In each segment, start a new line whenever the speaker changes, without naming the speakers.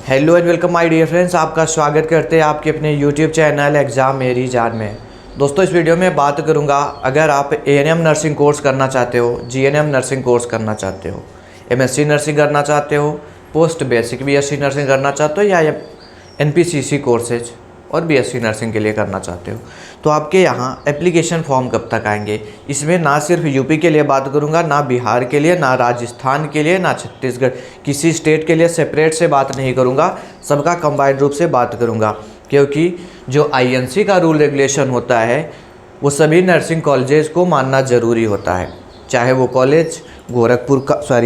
Hello and welcome my dear friends, आपका स्वागत करते हैं आपके अपने यूट्यूब चैनल एग्ज़ाम मेरी जान में। दोस्तों, इस वीडियो में बात करूंगा, अगर आप एएनएम नर्सिंग कोर्स करना चाहते हो, जीएनएम नर्सिंग कोर्स करना चाहते हो, एमएससी नर्सिंग करना चाहते हो, पोस्ट बेसिक बीएससी नर्सिंग करना चाहते हो, या एनपीसीसी कोर्सेज और बीएससी नर्सिंग के लिए करना चाहते हो, तो आपके यहाँ एप्लीकेशन फॉर्म कब तक आएंगे। इसमें ना सिर्फ यूपी के लिए बात करूँगा, ना बिहार के लिए, ना राजस्थान के लिए, ना छत्तीसगढ़, किसी स्टेट के लिए सेपरेट से बात नहीं करूँगा, सबका कंबाइंड रूप से बात करूँगा। क्योंकि जो आईएनसी का रूल रेगुलेशन होता है वो सभी नर्सिंग कॉलेजेस को मानना ज़रूरी होता है, चाहे वो कॉलेज गोरखपुर का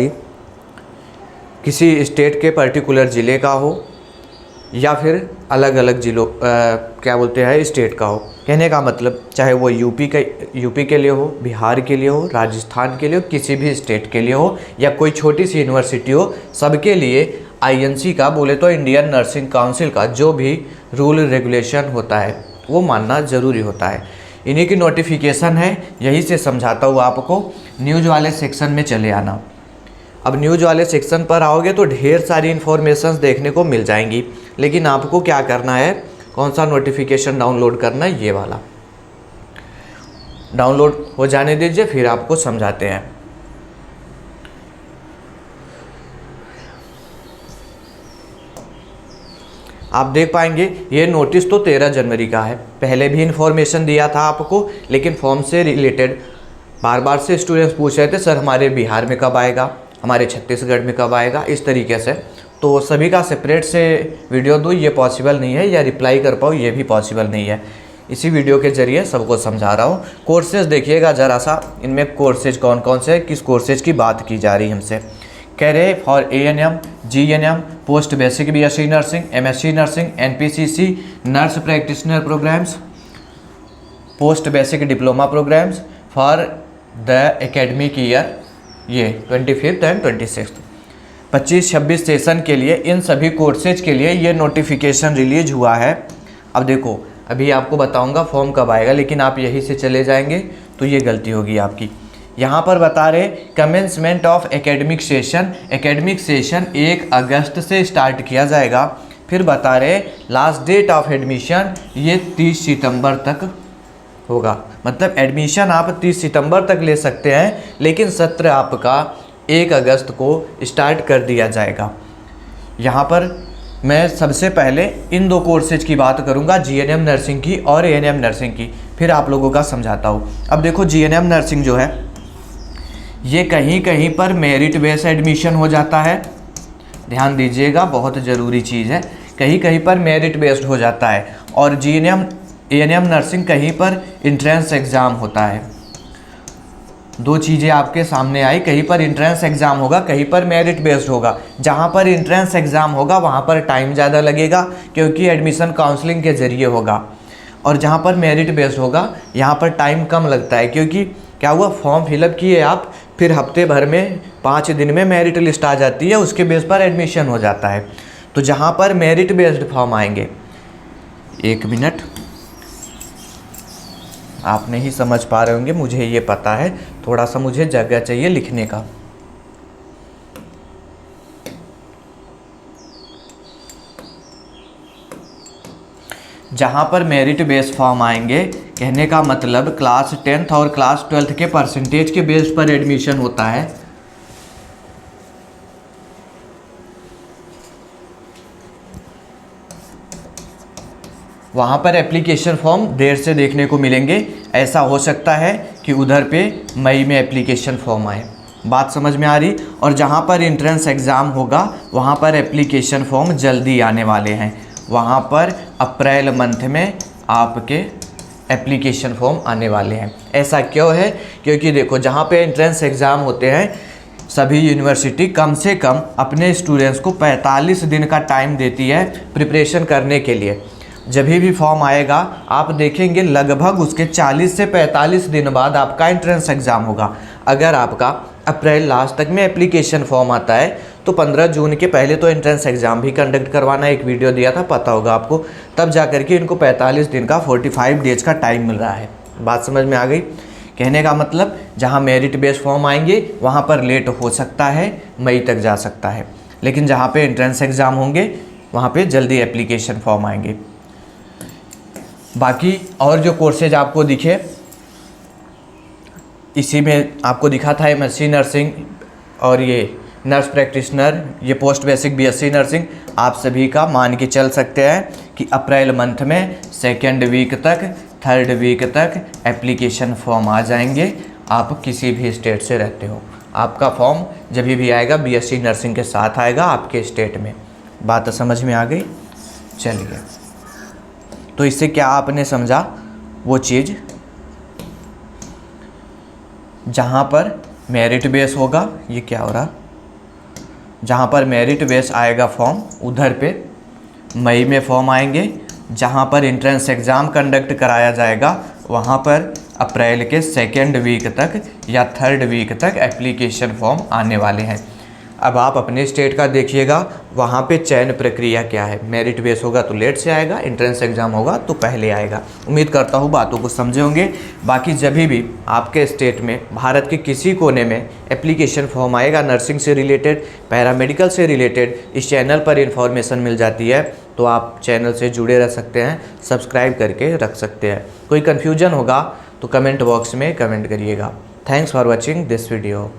किसी स्टेट के पर्टिकुलर ज़िले का हो या फिर अलग अलग ज़िलों स्टेट का हो। कहने का मतलब चाहे वो यूपी के लिए हो, बिहार के लिए हो, राजस्थान के लिए हो, किसी भी स्टेट के लिए हो, या कोई छोटी सी यूनिवर्सिटी हो, सबके लिए आईएनसी का बोले तो इंडियन नर्सिंग काउंसिल का जो भी रूल रेगुलेशन होता है वो मानना ज़रूरी होता है। इन्हीं की नोटिफिकेशन है, यही से समझाता हूँ आपको। न्यूज़ वाले सेक्शन में चले आना। अब न्यूज़ वाले सेक्शन पर आओगे तो ढेर सारी इन्फॉर्मेशंस देखने को मिल जाएंगी, लेकिन आपको क्या करना है, कौन सा नोटिफिकेशन डाउनलोड करना है, ये वाला डाउनलोड हो जाने दीजिए, फिर आपको समझाते हैं। आप देख पाएंगे ये नोटिस तो 13 जनवरी का है। पहले भी इन्फॉर्मेशन दिया था आपको, लेकिन फॉर्म से रिलेटेड बार बार से स्टूडेंट्स पूछ रहे थे, सर हमारे बिहार में कब आएगा, हमारे छत्तीसगढ़ में कब आएगा, इस तरीके से। तो सभी का सेपरेट से वीडियो दूँ ये पॉसिबल नहीं है, या रिप्लाई कर पाऊँ ये भी पॉसिबल नहीं है। इसी वीडियो के ज़रिए सबको समझा रहा हूँ। कोर्सेज देखिएगा ज़रा सा, इनमें कोर्सेज कौन कौन से, किस कोर्सेज की बात की जा रही है हमसे। कह रहे for ANM, GNM, post basic BSc nursing, MSc nursing, NPCC, nurse practitioner programmes, post basic diploma programmes for the academic year, ये 25 एंड 26 25-26 सेशन के लिए, इन सभी कोर्सेज के लिए ये नोटिफिकेशन रिलीज हुआ है। अब देखो, अभी आपको बताऊंगा फॉर्म कब आएगा, लेकिन आप यहीं से चले जाएंगे तो ये गलती होगी आपकी। यहाँ पर बता रहे commencement of academic session, academic session 1 अगस्त से स्टार्ट किया जाएगा। फिर बता रहे लास्ट डेट ऑफ एडमिशन ये 30 सितंबर तक होगा। मतलब एडमिशन आप 30 सितंबर तक ले सकते हैं, लेकिन सत्र आपका 1 अगस्त को स्टार्ट कर दिया जाएगा। यहाँ पर मैं सबसे पहले इन दो कोर्सेज की बात करूँगा, जीएनएम नर्सिंग की और एएनएम नर्सिंग की, फिर आप लोगों का समझाता हूँ। अब देखो, जीएनएम नर्सिंग जो है ये कहीं कहीं पर मेरिट बेस एडमिशन हो जाता है। ध्यान दीजिएगा, बहुत ज़रूरी चीज़ है, कहीं कहीं पर मेरिट बेस्ड हो जाता है। और एएनएम नर्सिंग कहीं पर इंट्रेंस एग्ज़ाम होता है। दो चीज़ें आपके सामने आई, कहीं पर इंट्रेंस एग्ज़ाम होगा, कहीं पर मेरिट बेस्ड होगा। जहाँ पर इंट्रेंस एग्ज़ाम होगा वहाँ पर टाइम ज़्यादा लगेगा, क्योंकि एडमिशन काउंसलिंग के ज़रिए होगा। और जहाँ पर मेरिट बेस्ड होगा यहाँ पर टाइम कम लगता है, क्योंकि क्या हुआ, फॉर्म फिलअप किए आप, फिर हफ्ते भर में 5 दिन में मेरिट लिस्ट आ जाती है, उसके बेस पर एडमिशन हो जाता है। तो जहाँ पर मेरिट बेस्ड फॉर्म आएंगे, 1 मिनट, आप नहीं समझ पा रहे होंगे, मुझे ये पता है, थोड़ा सा मुझे जगह चाहिए लिखने का। जहाँ पर मेरिट बेस फॉर्म आएंगे, कहने का मतलब क्लास 10th और क्लास 12th के परसेंटेज के बेस पर एडमिशन होता है। वहाँ पर एप्लीकेशन फॉर्म देर से देखने को मिलेंगे। ऐसा हो सकता है कि उधर पे मई में एप्लीकेशन फॉर्म आए। बात समझ में आ रही। और जहाँ पर एंट्रेंस एग्ज़ाम होगा वहाँ पर एप्लीकेशन फॉर्म जल्दी आने वाले हैं। वहाँ पर अप्रैल मंथ में आपके एप्लीकेशन फॉर्म आने वाले हैं। ऐसा क्यों है? क्योंकि देखो, जहाँ पे एंट्रेंस एग्ज़ाम होते हैं सभी यूनिवर्सिटी कम से कम अपने स्टूडेंट्स को 45 दिन का टाइम देती है प्रिपरेशन करने के लिए। जब भी फॉर्म आएगा आप देखेंगे लगभग उसके 40 से 45 दिन बाद आपका एंट्रेंस एग्ज़ाम होगा। अगर आपका अप्रैल लास्ट तक में एप्लीकेशन फॉर्म आता है तो 15 जून के पहले तो एंट्रेंस एग्ज़ाम भी कंडक्ट करवाना, एक वीडियो दिया था, पता होगा आपको। तब जा कर के इनको 45 दिन का 45 डेज का टाइम मिल रहा है। बात समझ में आ गई? कहने का मतलब जहाँ मेरिट बेस फॉर्म आएंगे वहाँ पर लेट हो सकता है, मई तक जा सकता है, लेकिन जहाँ पे एंट्रेंस एग्ज़ाम होंगे वहाँ पे जल्दी एप्लीकेशन फॉर्म आएंगे। बाकी और जो कोर्सेज आपको दिखे, इसी में आपको दिखा था MSc नर्सिंग और ये नर्स प्रैक्टिशनर, ये पोस्ट बेसिक BSc नर्सिंग, आप सभी का मान के चल सकते हैं कि अप्रैल मंथ में 2nd वीक तक 3rd वीक तक एप्लीकेशन फॉर्म आ जाएंगे। आप किसी भी स्टेट से रहते हो, आपका फॉर्म जब भी आएगा BSc नर्सिंग के साथ आएगा आपके स्टेट में। बात समझ में आ गई? चलिए, तो इससे क्या आपने समझा? वो चीज़ जहाँ पर मेरिट बेस होगा, ये क्या हो रहा, जहाँ पर मेरिट बेस आएगा फॉर्म, उधर पे मई में फॉर्म आएंगे। जहाँ पर एंट्रेंस एग्ज़ाम कंडक्ट कराया जाएगा वहाँ पर अप्रैल के 2nd वीक तक या 3rd वीक तक एप्लीकेशन फॉर्म आने वाले हैं। अब आप अपने स्टेट का देखिएगा, वहाँ पे चयन प्रक्रिया क्या है। मेरिट बेस होगा तो लेट से आएगा, एंट्रेंस एग्ज़ाम होगा तो पहले आएगा। उम्मीद करता हूँ बातों को समझे होंगे। बाकी जब भी आपके स्टेट में भारत के किसी कोने में एप्लीकेशन फॉर्म आएगा नर्सिंग से रिलेटेड, पैरामेडिकल से रिलेटेड, इस चैनल पर इन्फॉर्मेशन मिल जाती है, तो आप चैनल से जुड़े रह सकते हैं, सब्सक्राइब करके रख सकते हैं। कोई कन्फ्यूजन होगा तो कमेंट बॉक्स में कमेंट करिएगा। Thanks for watching this video.